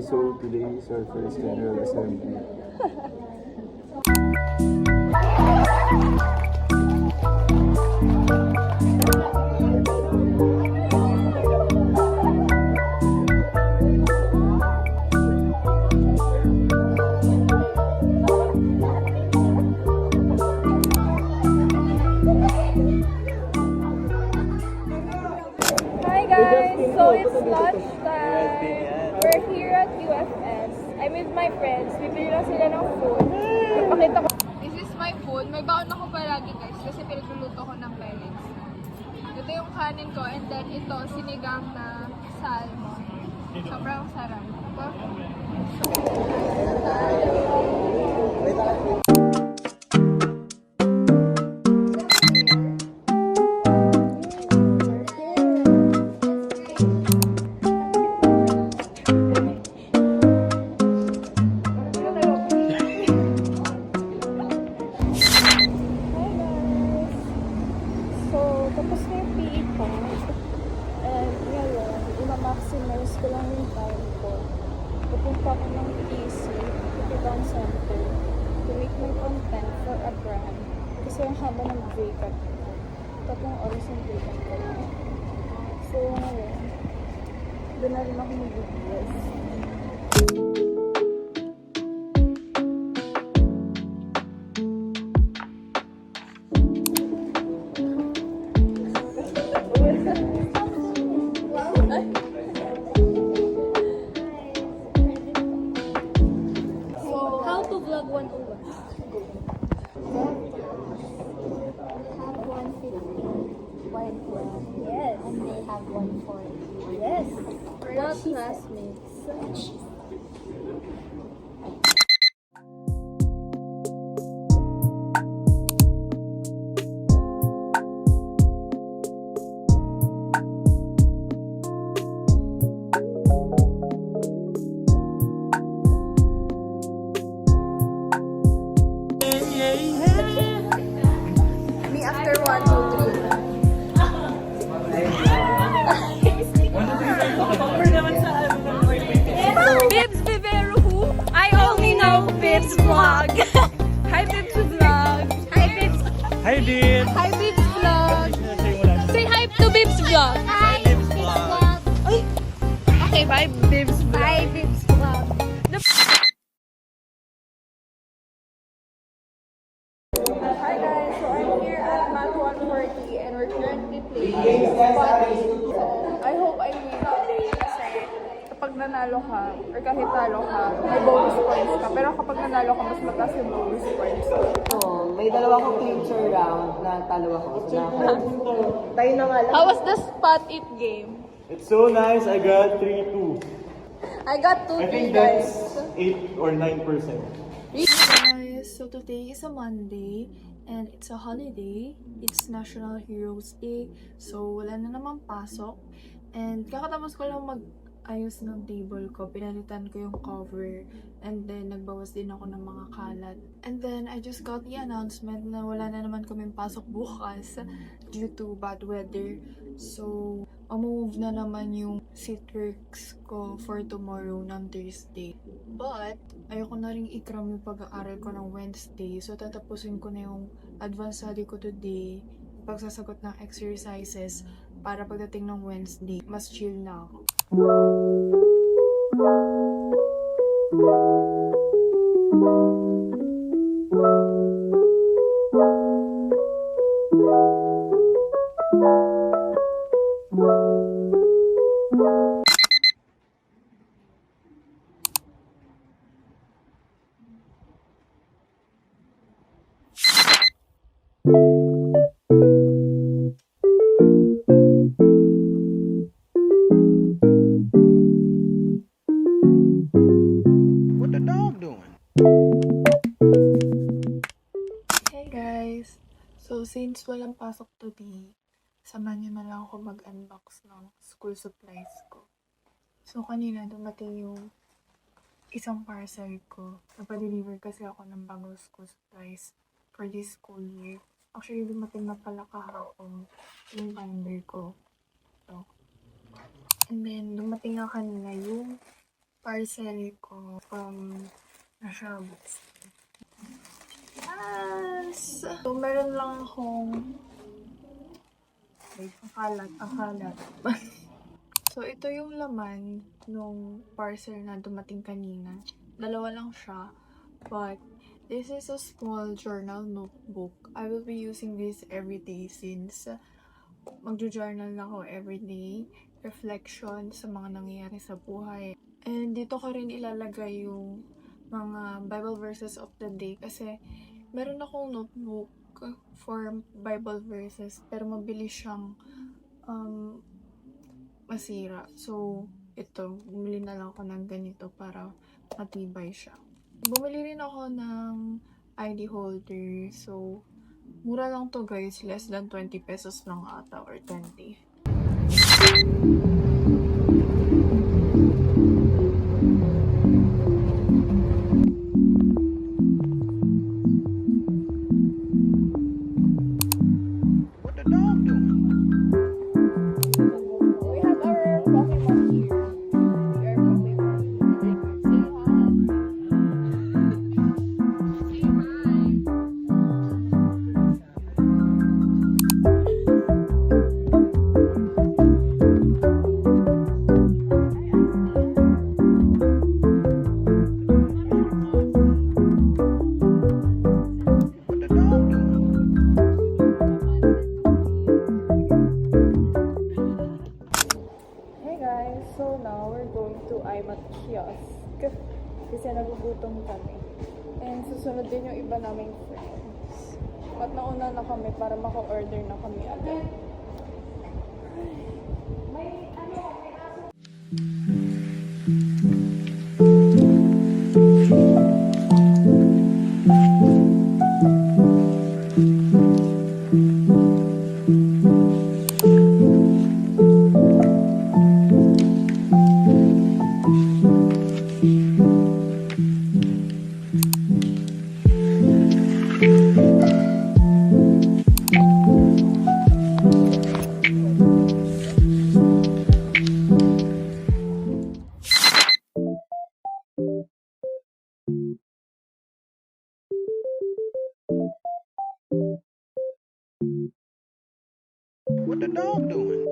So today is our first General Assembly. Hi guys! So it's lunchtime. We're here at UFS. I'm with my friends. Bibili lang sila ng food. Napakita ko. This is my food. May baon ako palagi guys kasi pinagluluto ko ng parents. Ito yung kanin ko and then ito sinigang na salmon. Sobrang sarap. Tapos na yung PE ko. And ngayon, ima-maximize ko lang yung time ko. Pupunta ko ng EC, Ipitang Center, to make my content for a brand. Kasi yung haba ng breakup ko. Tatlong oras yung breakup ko. So ngayon, doon na rin ako mag-videos. How to vlog 101? Have 150 wide one. Yes. And they have 140. Yes. What Not she said. classmates. Me after 1, 2, 3. Bibs Vivero who? I only know Bibs vlog. Hi Bibs vlog. Hi Bibs. Hi, Bib! Hi Bibs vlog. Say hi to Bibs vlog. Hi, Bibs Vlog. Okay, bye Bibs vlog. Bye, Bibs Vlog. Hi guys, so I'm here at Mat 140 and we're currently playing Spotty. So I hope I win today kasi kapag nanalo ka or kahit talo ka, may bonus points ka. Pero kapag nanalo ka, mas mataas yung bonus points. May dalawa akong clincher round na talo ako. Tayo na nga lang. How was the spot it game? It's so nice. I got 3-2. I got 2 I think guys. that's 8 or 9%. Guys, so today is a Monday and it's a holiday. It's National Heroes Day. So wala na naman pasok. And kakatapos ko lang mag-ayos ng table ko. Pinalitan ko yung cover. And then nagbawas din ako ng mga kalat. And then I just got the announcement na wala na naman kaming pasok bukas due to bad weather. So move na naman yung seatworks ko for tomorrow ng Thursday. But, ayoko na rin ikram yung pag-aaral ko ng Wednesday. So, tatapusin ko na yung advanced study ko today, pagsasagot ng exercises, para pagdating ng Wednesday, mas chill na ako. What the dog doing? Hey guys! So, since walang pasok today, samahan niyo na lang ako mag-unbox ng school supplies ko. So, kanina dumating yung isang parcel ko. Napadeliver kasi ako ng bagong school supplies for this school year. Actually, dumating na pala kahapon yung binder ko. So, and then, dumating na kanina yung parcel ko from Shabbos. Yes! So, meron lang akong akalat. So, ito yung laman nung parcel na dumating kanina. Dalawa lang siya. But, this is a small journal notebook. I will be using this every day since magjo-journal na ako every day. Reflection sa mga nangyayari sa buhay. And dito ko rin ilalagay yung mga Bible verses of the day kasi meron akong notebook for Bible verses pero mabilis siyang masira. So, ito, bumili na lang ako ng ganito para matibay siya. Bumili rin ako ng ID holder. So, mura lang to guys. Less than 20 pesos lang ata or 20. What the dog doing? We have our Pokemon here. Our Pokemon. Say hi. What the dog doing? Hey guys, so now we're going to IMAT kiosk kasi nagugutom kami. And susunod din yung iba naming friends. At nauna na kami para maka-order na kami agad. What the dog doing?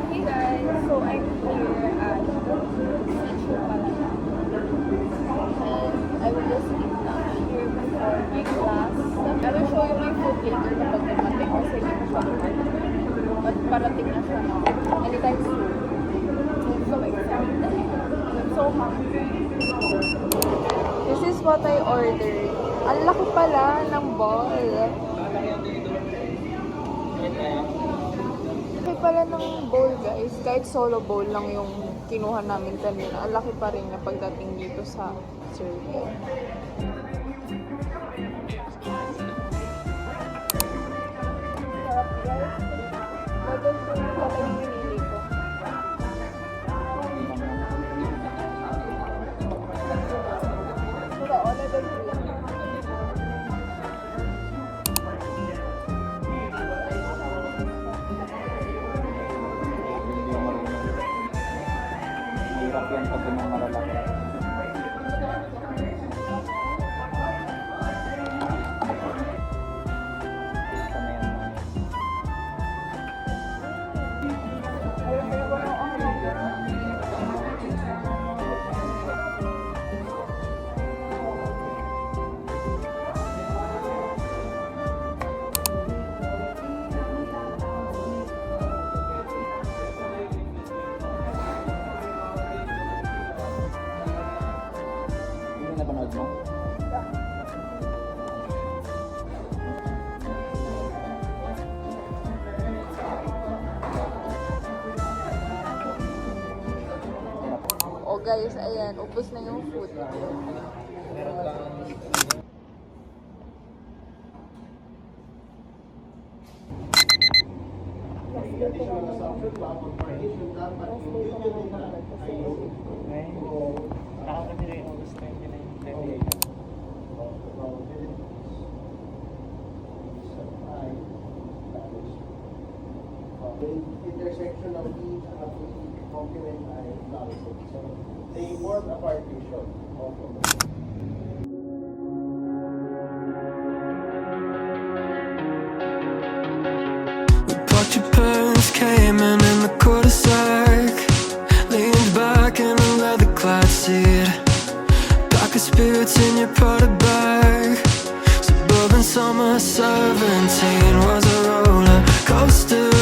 Hey guys, so I'm here at Central Palana. And I will just eat lunch here before my class. I will show you my food later kapag dumating kasi hindi ko siya dumating. But parating na siya now. Anytime soon. I'm so excited. I'm so hungry. This is what I ordered. Ang laki pala ng ball. Laki pala ng bowl guys. Kahit solo bowl lang yung kinuha namin kanina. Ang laki pa rin niya pagdating dito sa serving. Sarap guys. Level 2 pala yung pinili ko. Ito o, level 2 lang. Hindi mo marunong. Hirap yan pag ng malalaki. Sana yan mga Hindi na napanood mo? Oh guys, ayan, ubos na yung food. ko naman. Last day ko naman mag kasi Ngayon, nakakadiri yung August 29, 28. The intersection of each and of each complement ay balanced. So they form a partition of But your parents came in the cul-de-sac, leaned back in a leather-clad seat, pack of spirits in your Prada bag. Suburban summer 17 was a roller coaster